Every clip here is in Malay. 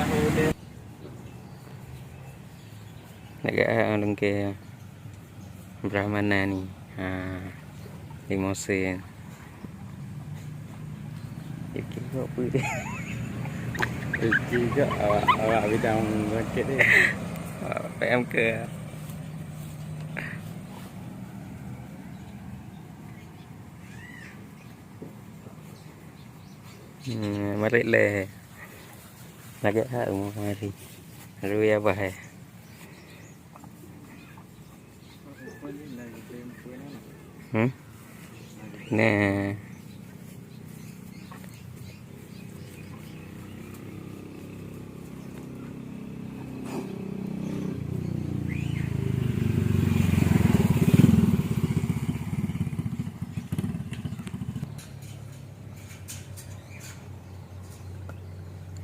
nahuli. Nag-aalong kay Brahmana ni. Limosin. Iki kok putih. Juga awak bidang bangkit ni. PM ke. Mari le. Nag-aalong mo mari. Ruya ba hai? Nah.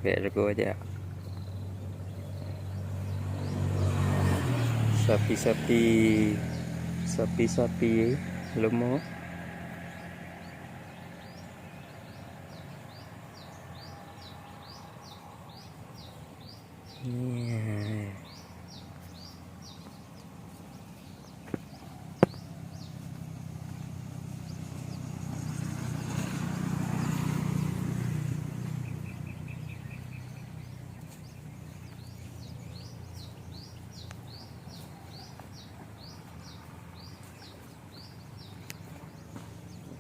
Biar aku aja. Sapi lemah. Yeah.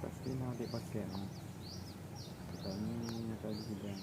Pasti nak dipakai. Kita ni tadi bilang